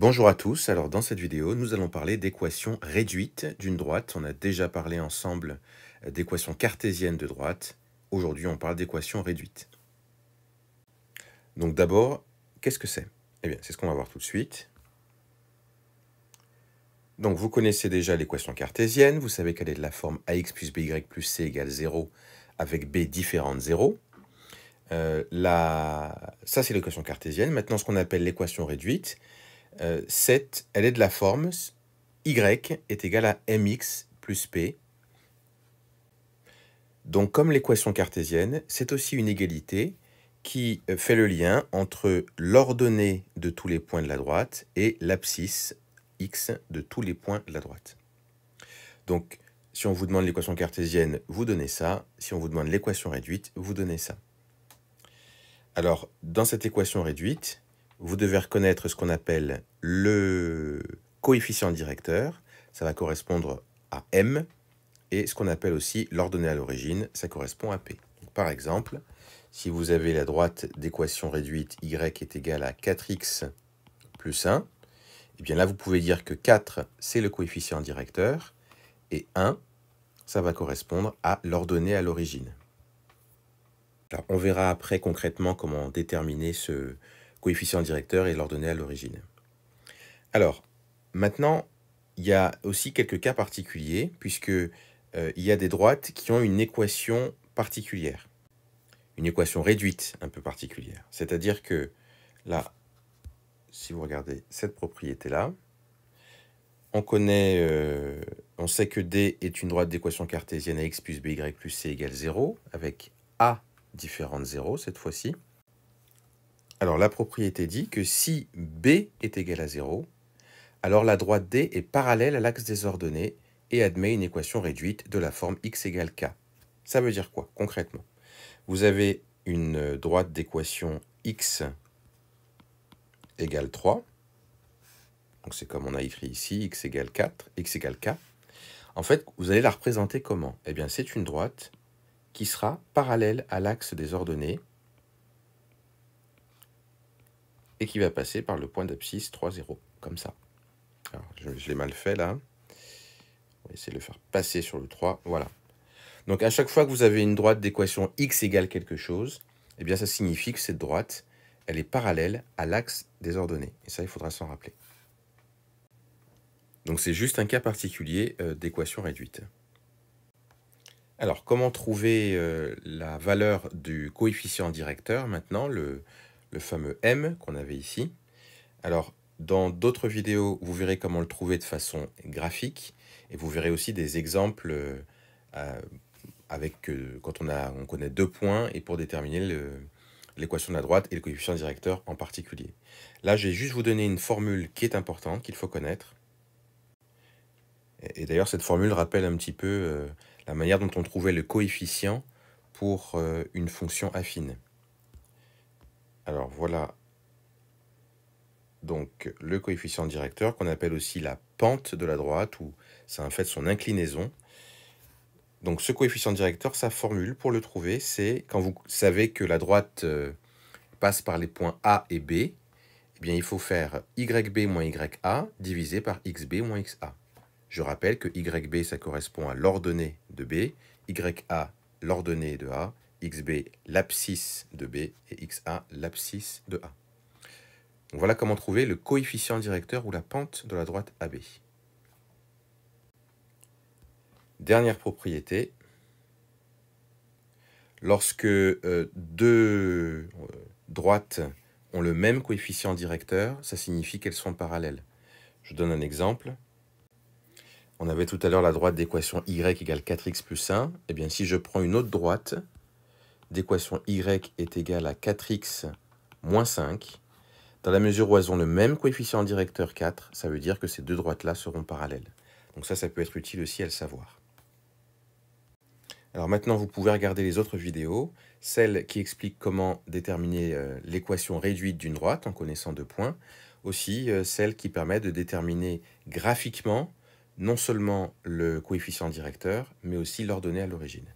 Bonjour à tous, alors dans cette vidéo, nous allons parler d'équations réduites d'une droite. On a déjà parlé ensemble d'équations cartésiennes de droite. Aujourd'hui, on parle d'équations réduites. Donc d'abord, qu'est-ce que c'est? Eh bien, c'est ce qu'on va voir tout de suite. Donc vous connaissez déjà l'équation cartésienne, vous savez qu'elle est de la forme ax plus by plus c égale 0 avec b différent de 0. Ça, c'est l'équation cartésienne. Maintenant, ce qu'on appelle l'équation réduite, elle est de la forme y est égal à mx plus p. Donc, comme l'équation cartésienne, c'est aussi une égalité qui fait le lien entre l'ordonnée de tous les points de la droite et l'abscisse x de tous les points de la droite. Donc, si on vous demande l'équation cartésienne, vous donnez ça. Si on vous demande l'équation réduite, vous donnez ça. Alors, dans cette équation réduite, vous devez reconnaître ce qu'on appelle le coefficient directeur. Ça va correspondre à m. Et ce qu'on appelle aussi l'ordonnée à l'origine, ça correspond à p. Donc, par exemple, si vous avez la droite d'équation réduite y est égale à 4x plus 1, et bien là, vous pouvez dire que 4, c'est le coefficient directeur, et 1, ça va correspondre à l'ordonnée à l'origine. Alors, on verra après concrètement comment déterminer ce coefficient directeur et l'ordonnée à l'origine. Alors, maintenant, il y a aussi quelques cas particuliers, puisque il y a des droites qui ont une équation particulière, une équation réduite un peu particulière. C'est-à-dire que là, si vous regardez cette propriété-là, on sait que D est une droite d'équation cartésienne à x plus by plus c égale 0, avec A différent de 0 cette fois-ci. Alors la propriété dit que si B est égal à 0, alors la droite D est parallèle à l'axe des ordonnées et admet une équation réduite de la forme x égale k. Ça veut dire quoi concrètement? Vous avez une droite d'équation x égale 3. Donc c'est comme on a écrit ici, x égale 4, x égale k. En fait, vous allez la représenter comment? Eh bien, c'est une droite qui sera parallèle à l'axe des ordonnées et qui va passer par le point d'abscisse 3, 0, comme ça. Alors, je l'ai mal fait là. On va essayer de le faire passer sur le 3, voilà. Donc à chaque fois que vous avez une droite d'équation x égale quelque chose, eh bien ça signifie que cette droite, elle est parallèle à l'axe des ordonnées. Et ça, il faudra s'en rappeler. Donc c'est juste un cas particulier d'équation réduite. Alors, comment trouver la valeur du coefficient directeur maintenant, le fameux m qu'on avait ici? Alors, dans d'autres vidéos, vous verrez comment le trouver de façon graphique, et vous verrez aussi des exemples quand on connaît deux points et pour déterminer l'équation de la droite et le coefficient directeur en particulier. Là, je vais juste vous donner une formule qui est importante, qu'il faut connaître. Et d'ailleurs, cette formule rappelle un petit peu la manière dont on trouvait le coefficient pour une fonction affine. Alors voilà donc le coefficient directeur qu'on appelle aussi la pente de la droite, ou c'est en fait son inclinaison. Donc ce coefficient directeur, sa formule pour le trouver, c'est quand vous savez que la droite passe par les points A et B, eh bien il faut faire YB moins YA divisé par XB moins XA. Je rappelle que YB, ça correspond à l'ordonnée de B, YA, l'ordonnée de A, XB, l'abscisse de B, et XA, l'abscisse de A. Donc voilà comment trouver le coefficient directeur ou la pente de la droite AB. Dernière propriété. Lorsque deux droites ont le même coefficient directeur, ça signifie qu'elles sont parallèles. Je donne un exemple. On avait tout à l'heure la droite d'équation y égale 4x plus 1. Eh bien, si je prends une autre droite d'équation y est égale à 4x moins 5, dans la mesure où elles ont le même coefficient directeur 4, ça veut dire que ces deux droites-là seront parallèles. Donc ça peut être utile aussi à le savoir. Alors maintenant, vous pouvez regarder les autres vidéos, celle qui explique comment déterminer l'équation réduite d'une droite en connaissant deux points, aussi celle qui permet de déterminer graphiquement non seulement le coefficient directeur, mais aussi l'ordonnée à l'origine.